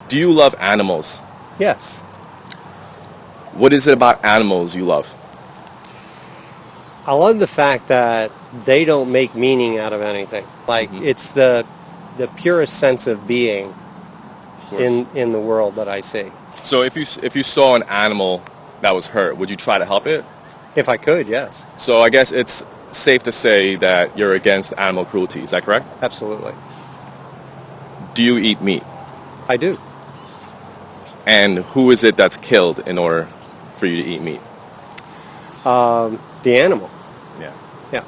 Do you love animals? Yes. What is it about animals you love? I love the fact that they don't make meaning out of anything. Like, it's the purest sense of being in the world that I see. So if you saw an animal that was hurt, would you try to help it? If I could, yes. So I guess it's safe to say that you're against animal cruelty. Is that correct? Absolutely. Do you eat meat? I do. And who is it that's killed in order for you to eat meat? The animal. Yeah. Yeah.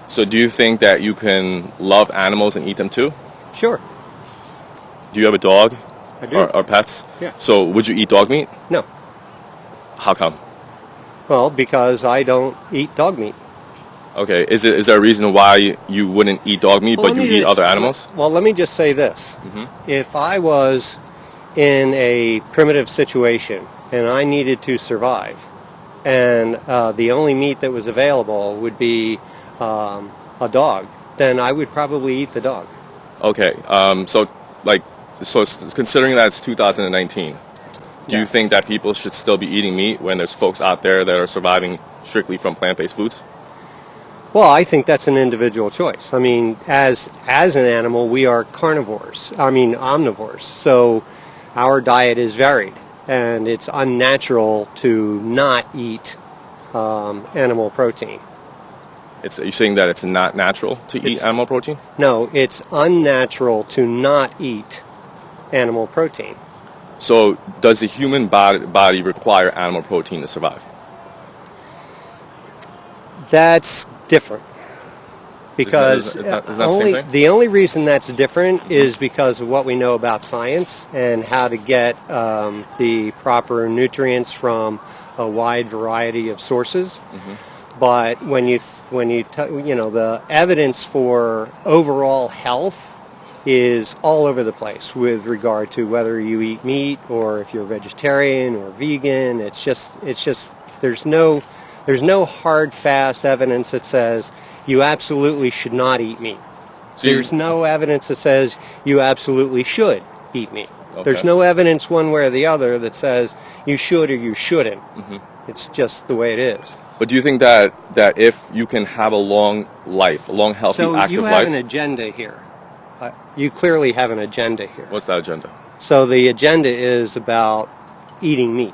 So do you think that you can love animals and eat them too? Sure. Do you have a dog? I do. Or pets? Yeah. So would you eat dog meat? No. How come? Well, because I don't eat dog meat. Okay. Is there a reason why you wouldn't eat dog meat, but you eat other animals? Well, let me just say this. If I was in a primitive situation and I needed to survive, and the only meat that was available would be a dog, then I would probably eat the dog. Okay. So considering that it's 2019, do you think that people should still be eating meat when there's folks out there that are surviving strictly from plant-based foods? Well, I think that's an individual choice. I mean, as an animal, we are omnivores. So our diet is varied, and it's unnatural to not eat animal protein. You're saying that it's not natural to eat animal protein? No, it's unnatural to not eat animal protein. So does the human body require animal protein to survive? That's different. Because the only reason that's different is because of what we know about science and how to get the proper nutrients from a wide variety of sources. But when the evidence for overall health is all over the place with regard to whether you eat meat or if you're vegetarian or vegan. It's just there's no hard fast evidence that says you absolutely should not eat meat. There's no evidence that says you absolutely should eat meat. Okay. There's no evidence one way or the other that says you should or you shouldn't. It's just the way it is. But do you think that if you can have a long life, a long, healthy, active life... So you have an agenda here. You clearly have an agenda here. What's that agenda? So the agenda is about eating meat.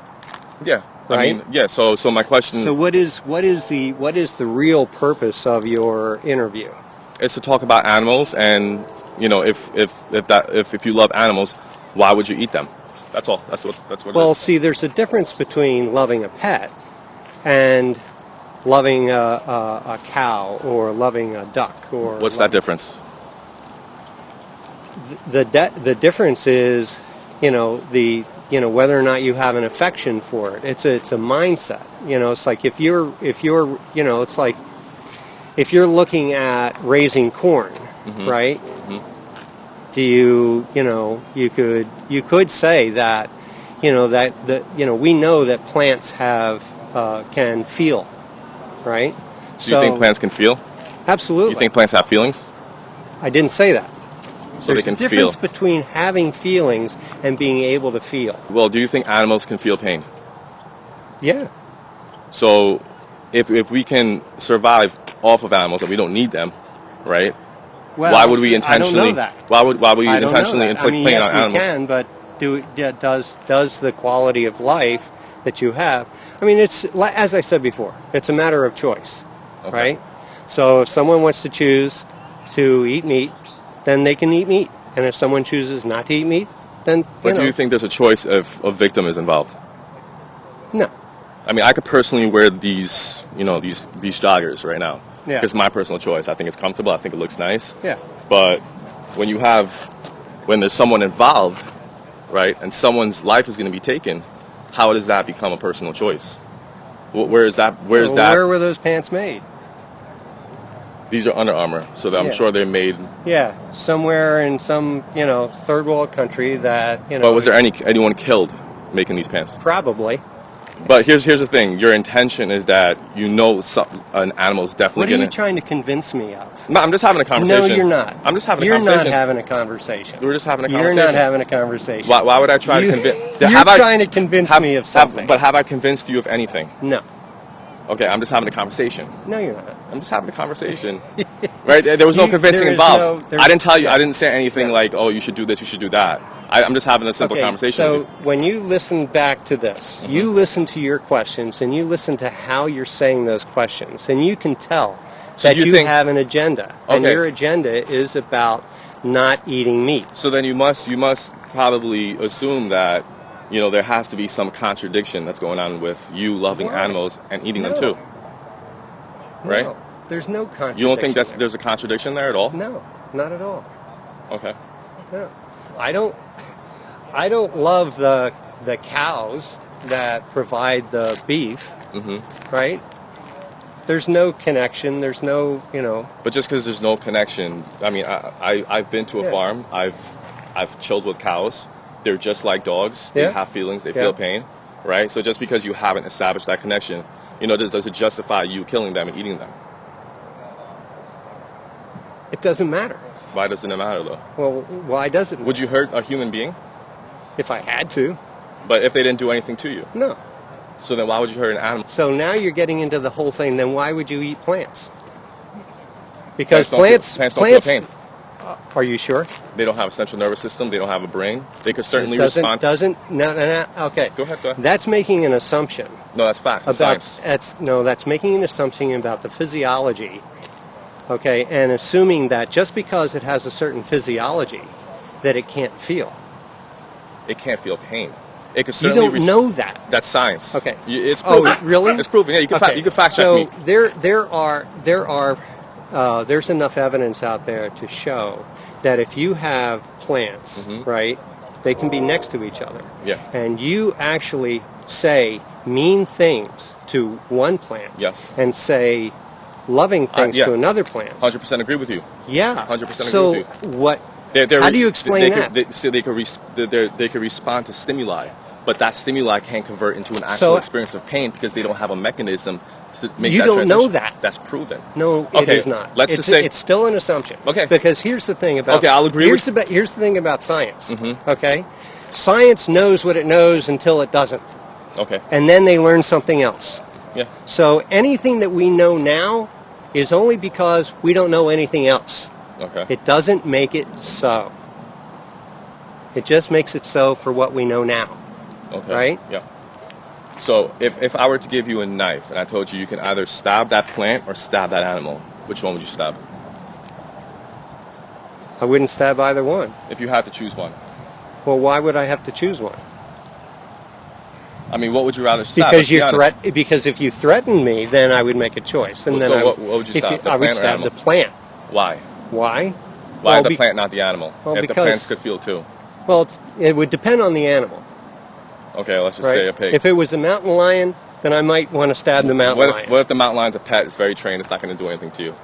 Yeah. Right? So my question... So what is the real purpose of your interview? It's to talk about animals, and if you love animals, why would you eat them? That's all. That's what it is. Well, see, there's a difference between loving a pet and loving a cow or loving a duck or... What's that difference? The difference is, whether or not you have an affection for it. It's a mindset. It's like if you're looking at raising corn, right? Do you could say that, we know that plants can feel, right? Do you think plants can feel? Absolutely. You think plants have feelings? I didn't say that. So There's they can a difference feel. between having feelings and being able to feel. Well, do you think animals can feel pain? Yeah. So if we can survive off of animals and we don't need them, right? Well, why would we intentionally? I don't know that. Why would you intentionally inflict pain on animals? Yes, we can, but does the quality of life that you have? I mean, it's as I said before, it's a matter of choice, right? So if someone wants to choose to eat meat, then they can eat meat, and if someone chooses not to eat meat, then But do you think there's a choice if a victim is involved? No. I mean, I could personally wear these joggers right now. Yeah. It's my personal choice. I think it's comfortable. I think it looks nice. Yeah. But when there's someone involved, right, and someone's life is going to be taken, how does that become a personal choice? Where is that? Where were those pants made? These are Under Armour, so that I'm sure they're made. Yeah, somewhere in some third world country that But was there anyone killed making these pants? Probably. But here's the thing. Your intention is that an animal is definitely What are going you trying to convince me of? No, I'm just having a conversation. No, you're not. I'm just having a You're conversation. not having a conversation. We're just having a conversation. You're not having a conversation. Why would I try to convince? You're trying to convince me of something. But have I convinced you of anything? No. Okay, I'm just having a conversation. No, you're not. I'm just having a conversation. Right? There was no convincing involved. I didn't tell you. I didn't say anything like, oh, you should do this, you should do that. I'm just having a simple conversation. So when you listen back to this, you listen to your questions and you listen to how you're saying those questions, and you can tell that you have an agenda, and your agenda is about not eating meat. So then you must probably assume that there has to be some contradiction that's going on with you loving animals and eating them too. Right? No, there's no contradiction. You don't think there's a contradiction there at all? No, not at all. Okay. No. I don't love the cows that provide the beef, right? There's no connection. There's no, But just because there's no connection, I mean, I've been to a farm. I've chilled with cows. They're just like dogs. They have feelings. They feel pain, right? So just because you haven't established that connection, does it justify you killing them and eating them? It doesn't matter. Why doesn't it matter, though? Well, why does it matter? Would you hurt a human being? If I had to. But if they didn't do anything to you? No. So then why would you hurt an animal? So now you're getting into the whole thing. Then why would you eat plants? Because plants don't feel pain. Are you sure? They don't have a central nervous system. They don't have a brain. They could certainly respond. No. Okay. Go ahead. That's making an assumption. No, that's facts. That's science. That's making an assumption about the physiology. Okay, and assuming that just because it has a certain physiology, that it can't feel. It can't feel pain. It could certainly. You don't know that. That's science. Okay. It's proven. Oh, really? It's proven. Yeah, you can fact check me. So there's enough evidence out there to show that if you have plants, right, they can be next to each other. Yeah. And you actually say mean things to one plant. Yes. And say loving things to another plant. 100% agree with you. Yeah. 100% agree with you. So what? How do you explain that? They could respond to stimuli, but that stimuli can't convert into an actual experience of pain because they don't have a mechanism to make that transition. You don't know that. That's proven. No, it is not. Let's just say it's still an assumption. Okay. Because here's the thing about I'll agree. Here's the thing about science. Okay, science knows what it knows until it doesn't. Okay. And then they learn something else. Yeah. So anything that we know now is only because we don't know anything else. Okay. It doesn't make it so. It just makes it so for what we know now. Okay. Right? Yeah. So if I were to give you a knife and I told you can either stab that plant or stab that animal, which one would you stab? I wouldn't stab either one. If you had to choose one. Well, why would I have to choose one? I mean, what would you rather stab? Because if you threaten me, then I would make a choice, and what would you stab? I would stab the plant. Why? Why? Why the plant, not the animal? Well, if the plants could feel too. Well, it would depend on the animal. Okay, let's just say a pig. If it was a mountain lion, then I might want to stab the mountain lion. What if the mountain lion's a pet? It's very trained. It's not going to do anything to you.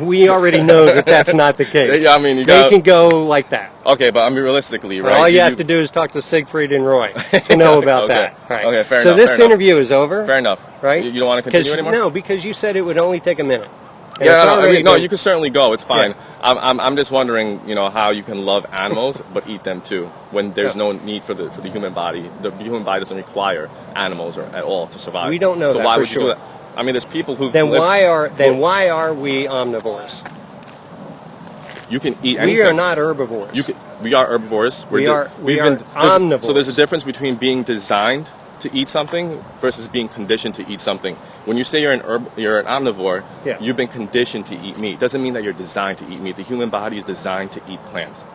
We already know that that's not the case. Yeah, I mean, they can go like that. Okay, but I mean, realistically, right? All you have to do is talk to Siegfried and Roy to know about that. Right. Okay, fair enough. So this interview is over. Fair enough. Right? You don't want to continue anymore? No, because you said it would only take a minute. No, you can certainly go. It's fine. Yeah. I'm just wondering, how you can love animals but eat them too when there's no need for the human body. The human body doesn't require animals at all to survive. We don't know that. So why for would sure. you do that? I mean, there's people who. Why are we omnivores? You can eat anything. We are not herbivores. We are herbivores. We are omnivores. So there's a difference between being designed to eat something versus being conditioned to eat something. When you say you're an omnivore, you've been conditioned to eat meat. Doesn't mean that you're designed to eat meat. The human body is designed to eat plants.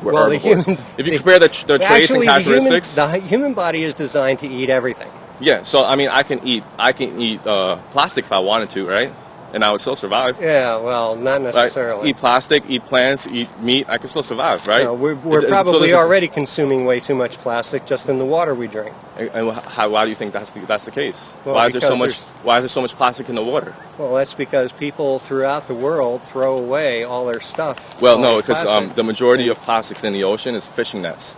We're herbivores. If you compare the traits and characteristics, the human body is designed to eat everything. Yeah. So I mean, I can eat plastic if I wanted to, right? And I would still survive. Yeah, well, not necessarily. Right? Eat plastic, eat plants, eat meat. I can still survive, right? No, we're probably already consuming way too much plastic just in the water we drink. And why do you think that's the case? Well, why is there so much plastic in the water? Well, that's because people throughout the world throw away all their stuff. Well, no, because the majority of plastics in the ocean is fishing nets.